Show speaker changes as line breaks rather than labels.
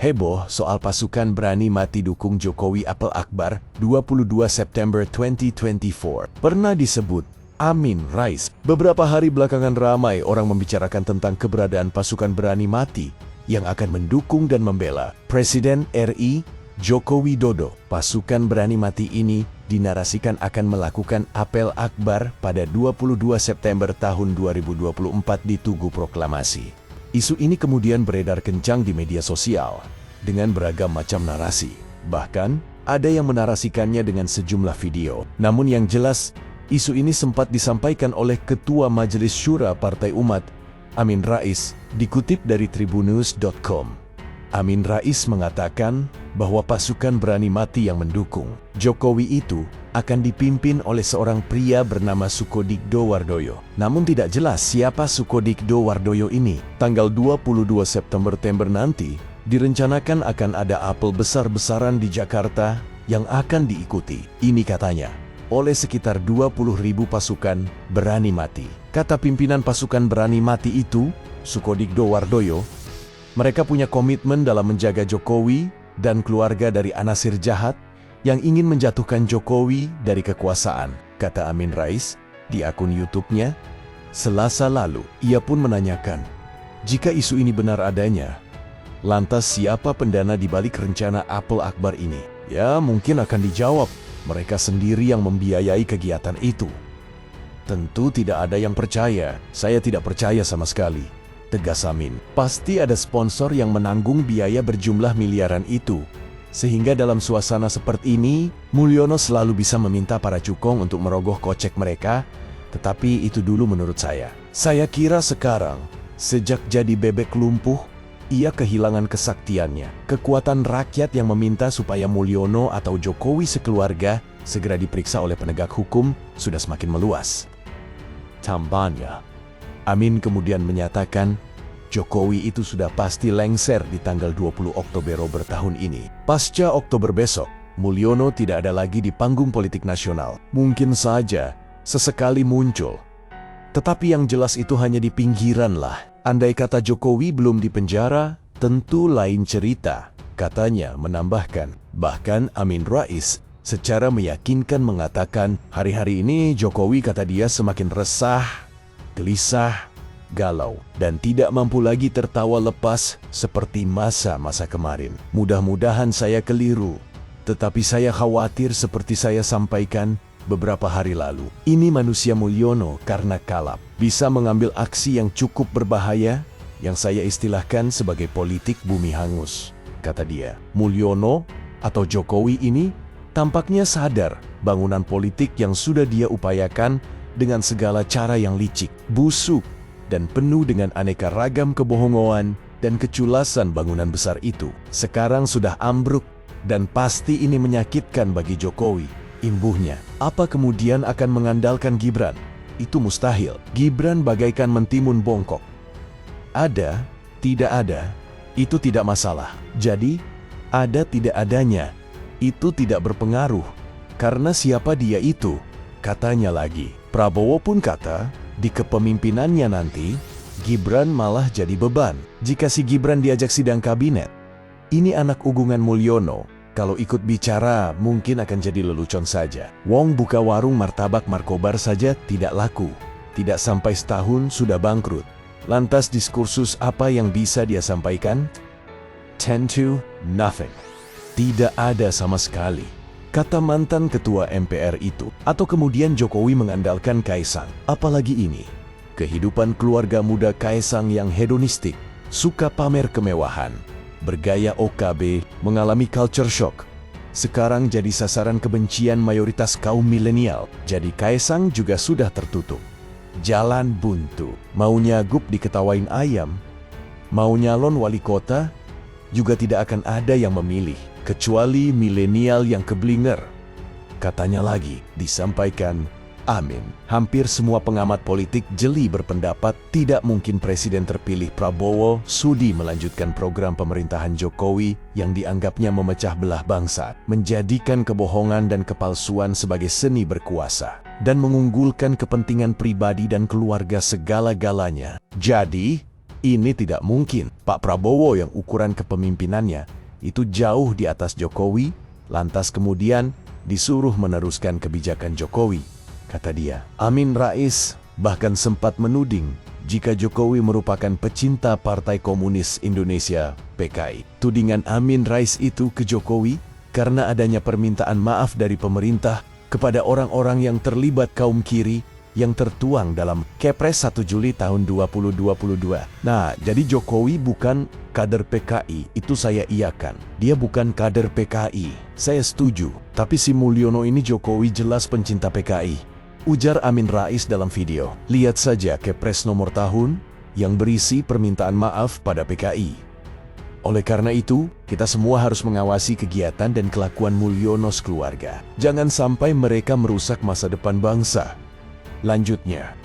Heboh soal pasukan berani mati dukung Jokowi apel akbar 22 September 2024. Pernah disebut Amin Rais. Beberapa hari belakangan ramai orang membicarakan tentang keberadaan pasukan berani mati yang akan mendukung dan membela Presiden RI Joko Widodo. Pasukan berani mati ini dinarasikan akan melakukan apel akbar pada 22 September tahun 2024 di Tugu Proklamasi. Isu ini kemudian beredar kencang di media sosial dengan beragam macam narasi. Bahkan, ada yang menarasikannya dengan sejumlah video. Namun yang jelas, isu ini sempat disampaikan oleh Ketua Majelis Syura Partai Umat, Amin Rais, dikutip dari tribunnews.com. Amin Rais mengatakan bahwa pasukan berani mati yang mendukung Jokowi itu akan dipimpin oleh seorang pria bernama Sukodikdo Wardoyo. Namun tidak jelas siapa Sukodikdo Wardoyo ini. Tanggal 22 September nanti direncanakan akan ada apel besar-besaran di Jakarta yang akan diikuti. Ini katanya oleh sekitar 20.000 pasukan berani mati. Kata pimpinan pasukan berani mati itu, Sukodikdo Wardoyo, mereka punya komitmen dalam menjaga Jokowi dan keluarga dari anasir jahat yang ingin menjatuhkan Jokowi dari kekuasaan, kata Amin Rais di akun YouTube-nya. Selasa lalu, ia pun menanyakan, jika isu ini benar adanya, lantas siapa pendana di balik rencana apel akbar ini? Ya, mungkin akan dijawab, mereka sendiri yang membiayai kegiatan itu. Tentu tidak ada yang percaya, saya tidak percaya sama sekali, tegas Amin. Pasti ada sponsor yang menanggung biaya berjumlah miliaran itu. Sehingga dalam suasana seperti ini, Mulyono selalu bisa meminta para cukong untuk merogoh kocek mereka, tetapi itu dulu menurut saya. Saya kira sekarang, sejak jadi bebek lumpuh, ia kehilangan kesaktiannya. Kekuatan rakyat yang meminta supaya Mulyono atau Jokowi sekeluarga segera diperiksa oleh penegak hukum sudah semakin meluas. Tambahnya, Amin kemudian menyatakan, Jokowi itu sudah pasti lengser di tanggal 20 Oktober tahun ini. Pasca Oktober besok, Mulyono tidak ada lagi di panggung politik nasional. Mungkin saja sesekali muncul. Tetapi yang jelas itu hanya di pinggiran lah. Andai kata Jokowi belum dipenjara, tentu lain cerita, katanya menambahkan. Bahkan Amin Rais secara meyakinkan mengatakan, hari-hari ini Jokowi kata dia semakin resah, gelisah, galau, dan tidak mampu lagi tertawa lepas seperti masa-masa kemarin. Mudah-mudahan saya keliru, tetapi saya khawatir seperti saya sampaikan beberapa hari lalu. Ini manusia Mulyono karena kalap, bisa mengambil aksi yang cukup berbahaya yang saya istilahkan sebagai politik bumi hangus, kata dia. Mulyono atau Jokowi ini tampaknya sadar bangunan politik yang sudah dia upayakan dengan segala cara yang licik, busuk, dan penuh dengan aneka ragam kebohongan dan keculasan bangunan besar itu sekarang sudah ambruk, dan pasti ini menyakitkan bagi Jokowi. Imbuhnya, apa kemudian akan mengandalkan Gibran? Itu mustahil. Gibran bagaikan mentimun bongkok. Ada, tidak ada, itu tidak masalah. Jadi, ada tidak adanya, itu tidak berpengaruh. Karena siapa dia itu? Katanya lagi. Prabowo pun kata, di kepemimpinannya nanti, Gibran malah jadi beban. Jika si Gibran diajak sidang kabinet, ini anak ugungan Mulyono, kalau ikut bicara mungkin akan jadi lelucon saja. Wong buka warung martabak markobar saja tidak laku. Tidak sampai setahun sudah bangkrut. Lantas diskursus apa yang bisa dia sampaikan? Tentu nothing. Tidak ada sama sekali, kata mantan ketua MPR itu. Atau kemudian Jokowi mengandalkan Kaisang. Apalagi ini, kehidupan keluarga muda Kaisang yang hedonistik, suka pamer kemewahan, bergaya OKB, mengalami culture shock. Sekarang jadi sasaran kebencian mayoritas kaum milenial. Jadi Kaisang juga sudah tertutup. Jalan buntu. Mau nyagup diketawain ayam, mau nyalon wali kota, juga tidak akan ada yang memilih, kecuali milenial yang keblinger. Katanya lagi, disampaikan Amin. Hampir semua pengamat politik jeli berpendapat tidak mungkin Presiden terpilih Prabowo sudi melanjutkan program pemerintahan Jokowi yang dianggapnya memecah belah bangsa, menjadikan kebohongan dan kepalsuan sebagai seni berkuasa, dan mengunggulkan kepentingan pribadi dan keluarga segala-galanya. Jadi, Ini tidak mungkin. Pak Prabowo yang ukuran kepemimpinannya itu jauh di atas Jokowi, lantas kemudian disuruh meneruskan kebijakan Jokowi, kata dia. Amin Rais bahkan sempat menuding jika Jokowi merupakan pecinta Partai Komunis Indonesia (PKI). Tudingan Amin Rais itu ke Jokowi karena adanya permintaan maaf dari pemerintah kepada orang-orang yang terlibat kaum kiri yang tertuang dalam Kepres 1 Juli tahun 2022. Nah, jadi Jokowi bukan kader PKI, itu saya iakan. Dia bukan kader PKI, saya setuju. Tapi si Mulyono ini Jokowi jelas pencinta PKI, ujar Amin Rais dalam video. Lihat saja Kepres nomor tahun yang berisi permintaan maaf pada PKI. Oleh karena itu, kita semua harus mengawasi kegiatan dan kelakuan Mulyono sekeluarga. Jangan sampai mereka merusak masa depan bangsa. Lanjutnya,